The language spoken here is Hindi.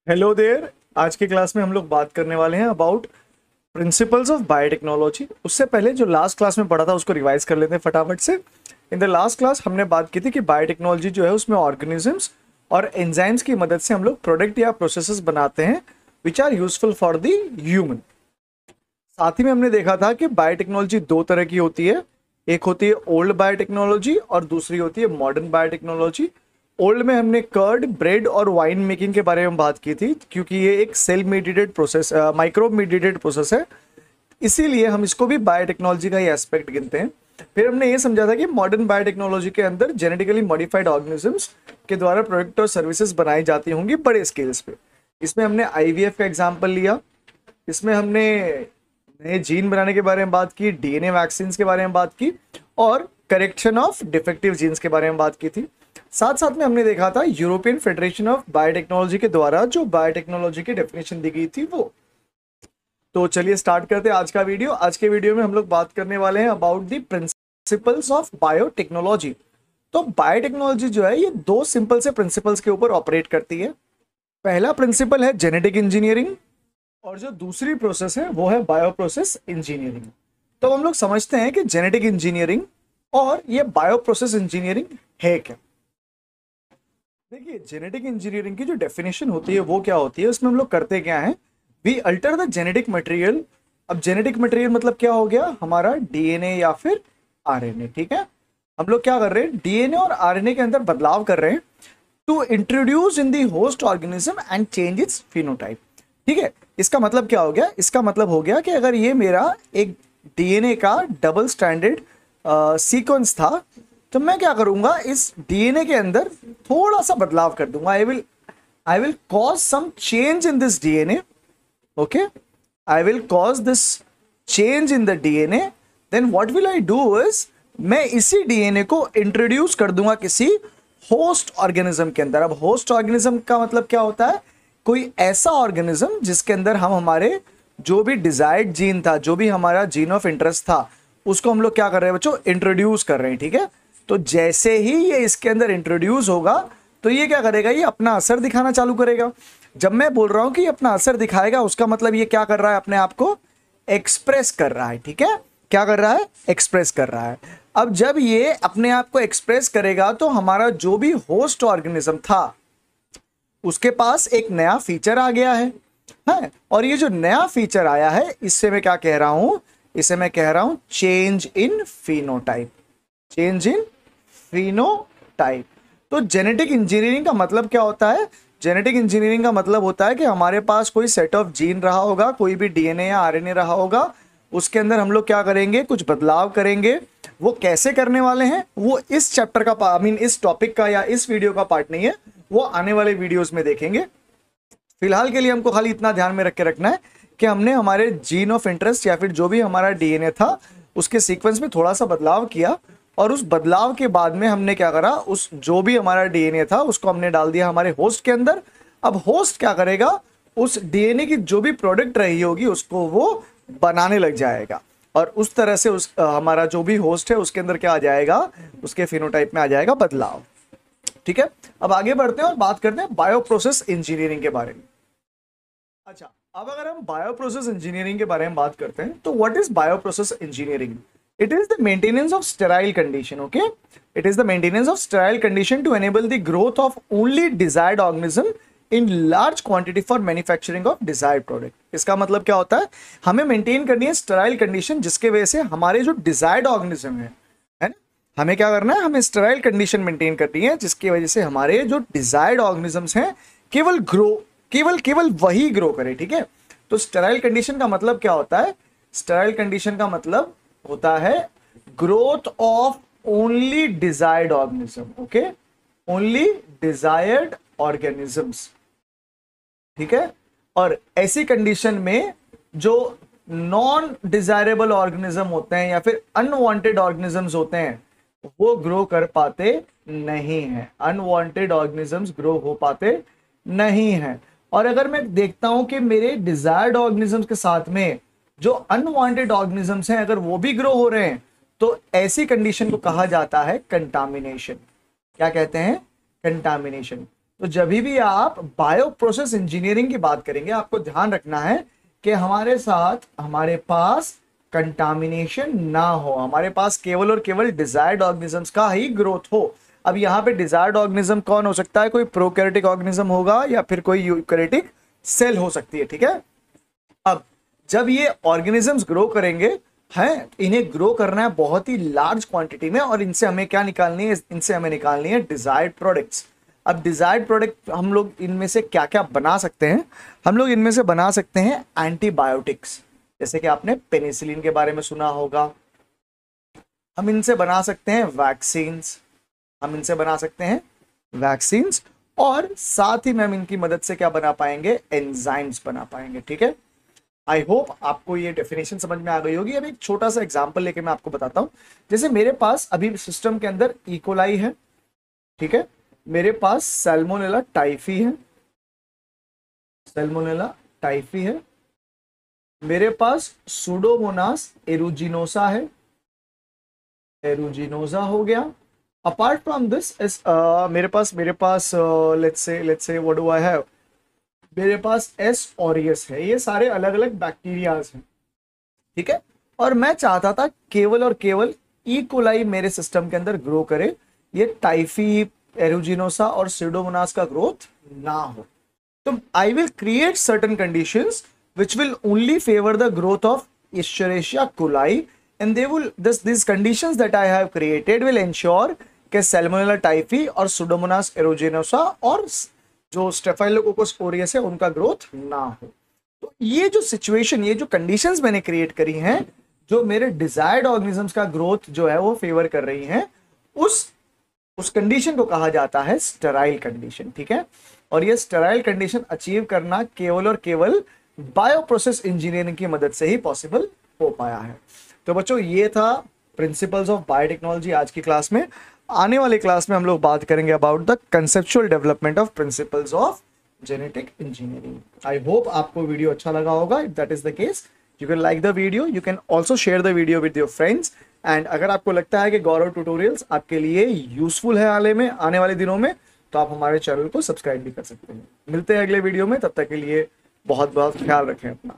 Hello there. आज की क्लास में हम लोग बात करने वाले हैं अबाउट प्रिंसिपल्स ऑफ बायोटेक्नोलॉजी। उससे पहले जो लास्ट क्लास में पढ़ा था उसको रिवाइज कर लेते हैं फटाफट से। इन द लास्ट क्लास हमने बात की थी कि बायोटेक्नोलॉजी जो है उसमें ऑर्गेनिजम्स और एंजाइम्स की मदद से हम लोग प्रोडक्ट या प्रोसेसेस बनाते हैं which are useful for the human. साथ ही में हमने देखा था कि बायोटेक्नोलॉजी दो तरह की होती है। एक होती है ओल्ड बायोटेक्नोलॉजी और दूसरी होती है मॉडर्न बायोटेक्नोलॉजी। ओल्ड में हमने कर्ड, ब्रेड और वाइन मेकिंग के बारे में बात की थी क्योंकि ये एक cell mediated process, microbe mediated process है, इसीलिए हम इसको भी बायोटेक्नोलॉजी का ही एस्पेक्ट गिनते हैं। फिर हमने ये समझा था कि मॉडर्न बायोटेक्नोलॉजी के अंदर जेनेटिकली मॉडिफाइड ऑर्गेनिजम्स के द्वारा प्रोडक्ट और सर्विसेज बनाई जाती होंगी बड़े स्केल्स पे। इसमें हमने आईवीएफ का एग्जाम्पल लिया, इसमें हमने नए जीन बनाने के बारे में बात की, डीएनए वैक्सीन के बारे में बात की और करेक्शन ऑफ डिफेक्टिव जीन्स के बारे में बात की थी। साथ साथ में हमने देखा था यूरोपियन फेडरेशन ऑफ बायोटेक्नोलॉजी के द्वारा जो बायोटेक्नोलॉजी की डेफिनेशन दी गई थी वो। तो चलिए स्टार्ट करते हैं आज का वीडियो। आज के वीडियो में हम लोग बात करने वाले हैं about the principles of biotechnology. तो बायोटेक्नोलॉजी जो है ये दो सिंपल से प्रिंसिपल्स के ऊपर ऑपरेट करती है। पहला प्रिंसिपल है जेनेटिक इंजीनियरिंग और जो दूसरी प्रोसेस है वो है बायो प्रोसेस इंजीनियरिंग। तो हम लोग समझते हैं कि जेनेटिक इंजीनियरिंग और ये बायो प्रोसेस इंजीनियरिंग है क्या। देखिए, जेनेटिक इंजीनियरिंग की जो डेफिनेशन होती है वो क्या होती है, उसमें हम लोग करते क्या है, we alter the genetic material. अब जेनेटिक मटेरियल मतलब क्या हो गया, हमारा डीएनए या फिर आरएनए। ठीक है, हम लोग क्या कर रहे हैं, डीएनए और आरएनए के अंदर बदलाव कर रहे हैं to introduce in the host organism and change its phenotype. ठीक है, इसका मतलब क्या हो गया, इसका मतलब हो गया कि अगर ये मेरा एक डीएनए का डबल स्टैंडर्ड सीक्वेंस था तो मैं क्या करूंगा, इस डीएनए के अंदर थोड़ा सा बदलाव कर दूंगा। I will cause some change in this DNA. Okay, I will cause this change in the DNA. Then what will I do is, मैं इसी डीएनए को इंट्रोड्यूस कर दूंगा किसी होस्ट ऑर्गेनिज्म के अंदर। अब होस्ट ऑर्गेनिज्म का मतलब क्या होता है, कोई ऐसा ऑर्गेनिज्म जिसके अंदर हम हमारे जो भी डिजायर्ड जीन था, जो भी हमारा जीन ऑफ इंटरेस्ट था, उसको हम लोग क्या कर रहे हैं बच्चों, इंट्रोड्यूस कर रहे हैं। ठीक है, तो जैसे ही ये इसके अंदर इंट्रोड्यूस होगा तो ये क्या करेगा, ये अपना असर दिखाना चालू करेगा। जब मैं बोल रहा हूं कि अपना असर दिखाएगा, उसका मतलब ये क्या कर रहा है, अपने आप को एक्सप्रेस कर रहा है। ठीक है, क्या कर रहा है, एक्सप्रेस कर रहा है। अब जब ये अपने आप को एक्सप्रेस करेगा तो हमारा जो भी होस्ट ऑर्गेनिज्म था उसके पास एक नया फीचर आ गया है। और ये जो नया फीचर आया है इससे मैं क्या कह रहा हूं, इसे मैं कह रहा हूं change in phenotype. Change in phenotype. तो जेनेटिक इंजीनियरिंग का मतलब क्या होता है, जेनेटिक इंजीनियरिंग का मतलब होता है कि हमारे पास कोई सेट ऑफ जीन रहा होगा, कोई भी डीएनए या आरएनए रहा होगा, उसके अंदर हम लोग क्या करेंगे, कुछ बदलाव करेंगे। वो कैसे करने वाले हैं वो इस चैप्टर का, इस टॉपिक का या इस वीडियो का पार्ट नहीं है, वो आने वाले वीडियोस में देखेंगे। फिलहाल के लिए हमको खाली इतना ध्यान में रख के रखना है कि हमने हमारे जीन ऑफ इंटरेस्ट या फिर जो भी हमारा डीएनए था उसके सीक्वेंस में थोड़ा सा बदलाव किया और उस बदलाव के बाद में हमने क्या करा, उस जो भी हमारा डीएनए था उसको हमने डाल दिया हमारे होस्ट के अंदर। अब होस्ट क्या करेगा, उस डीएनए की जो भी प्रोडक्ट रही होगी उसको वो बनाने लग जाएगा और उस तरह से उस हमारा जो भी होस्ट है उसके अंदर क्या आ जाएगा, उसके फिनोटाइप में आ जाएगा बदलाव। ठीक है, अब आगे बढ़ते हैं और बात करते हैं बायो प्रोसेस इंजीनियरिंग के बारे में। अच्छा, अब अगर हम बायो प्रोसेस इंजीनियरिंग के बारे में बात करते हैं तो what is bio process engineering? It is the maintenance of sterile condition. Okay, it is the maintenance of sterile condition to enable the growth of only desired organism in large quantity for manufacturing of desired product. इसका मतलब क्या होता है, हमें मेंटेन करनी है स्टेराइल कंडीशन जिसके वजह से हमारे जो डिजायर्ड ऑर्गेनिज्म है ना, हमें क्या करना है, हमें स्टेराइल कंडीशन मेंटेन करनी है जिसकी वजह से हमारे जो डिजायर्ड ऑर्गेनिजम्स हैं केवल ग्रो, केवल वही ग्रो करे। ठीक है, तो स्टेराइल कंडीशन का मतलब क्या होता है, स्टेराइल कंडीशन का मतलब होता है growth of only desired organism. Okay, only desired organisms. ठीक है, और ऐसी कंडीशन में जो नॉन डिजायरेबल ऑर्गेनिज्म होते हैं या फिर अनवांटेड ऑर्गेनिजम्स होते हैं वो ग्रो कर पाते नहीं है, अनवांटेड ऑर्गेनिजम्स ग्रो हो पाते नहीं है। और अगर मैं देखता हूं कि मेरे डिजायर्ड ऑर्गेनिजम्स के साथ में जो अनवांटेड ऑर्गेनिजम्स हैं अगर वो भी ग्रो हो रहे हैं तो ऐसी कंडीशन को कहा जाता है कंटामिनेशन। क्या कहते हैं, कंटामिनेशन। तो जब भी आप बायो प्रोसेस इंजीनियरिंग की बात करेंगे, आपको ध्यान रखना है कि हमारे साथ हमारे पास कंटामिनेशन ना हो, हमारे पास केवल और केवल डिजायर्ड ऑर्गेनिजम्स का ही ग्रोथ हो। अब यहाँ पे डिजायर्ड ऑर्गेनिज्म कौन हो सकता है? कोई प्रोकैरियोटिक ऑर्गेनिज्म होगा या फिर कोई यूकैरियोटिक सेल हो सकती है, ठीक है। अब जब ये ऑर्गेनिजम्स ग्रो करेंगे हैं, इन्हें ग्रो करना है बहुत ही लार्ज क्वांटिटी में, और इनसे हमें क्या निकालनी है? इनसे हमें निकालनी है डिजायर्ड प्रोडक्ट्स। अब डिजायर्ड प्रोडक्ट हम लोग इनमें से क्या क्या बना सकते हैं? हम लोग इनमें से बना सकते हैं एंटीबायोटिक्स, जैसे कि आपने पेनिसिलिन के बारे में सुना होगा। हम इनसे बना सकते हैं वैक्सीन्स, हम इनसे बना सकते हैं वैक्सीन्स, और साथ ही में हम इनकी मदद से क्या बना पाएंगे? एंजाइम्स बना पाएंगे, ठीक है। आई होप आपको ये डेफिनेशन समझ में आ गई होगी। अब एक छोटा सा एग्जांपल लेके मैं आपको बताता हूं। जैसे मेरे पास अभी सिस्टम के अंदर इकोलाई है, ठीक है, मेरे पास सैल्मोनेला टाइफी है, सैल्मोनेला टाइफी है, मेरे पास सुडोमोनास एरुजिनोसा है, एरुजिनोसा हो गया। अपार्ट फ्रॉम दिस इस मेरे पास let's say what do I have, मेरे पास एस ऑरियस है। ये सारे अलग अलग बैक्टीरियाज हैं, ठीक है। और मैं चाहता था केवल और केवल इकोलाई मेरे सिस्टम के अंदर ग्रो करे, ये टाइफी, एरुजिनोसा और सीडोमोनास का ग्रोथ ना हो। तो I will create certain conditions which will only favor the growth of Escherichia coli, and they will these conditions that I have created will ensure कि Salmonella typhi और Pseudomonas aeruginosa और जो Staphylococcus aureus है उनका ग्रोथ ना हो। तो ये जो सिचुएशन, ये जो कंडीशंस मैंने क्रिएट करी हैं, जो मेरे डिजायर्ड ऑर्गेनिजम्स का ग्रोथ जो है वो फेवर कर रही हैं, उस कंडीशन को कहा जाता है स्टेराइल कंडीशन, ठीक है। और ये स्टेराइल कंडीशन अचीव करना केवल और केवल बायो प्रोसेस इंजीनियरिंग की मदद से ही पॉसिबल हो पाया है। तो बच्चों, ये था प्रिंसिपल्स ऑफ बायोटेक्नोलॉजी आज की क्लास में। आने वाले क्लास में हम लोग बात करेंगे about the conceptual development of principles of genetic engineering. I hope आपको वीडियो अच्छा लगा होगा। If that is the case, you can like the video, you can also share the video with your friends. And अगर आपको लगता है कि गौरव ट्यूटोरियल्स आपके लिए यूजफुल है आने वाले दिनों में, तो आप हमारे चैनल को सब्सक्राइब भी कर सकते हैं। मिलते हैं अगले वीडियो में, तब तक के लिए बहुत बहुत ख्याल रखें अपना।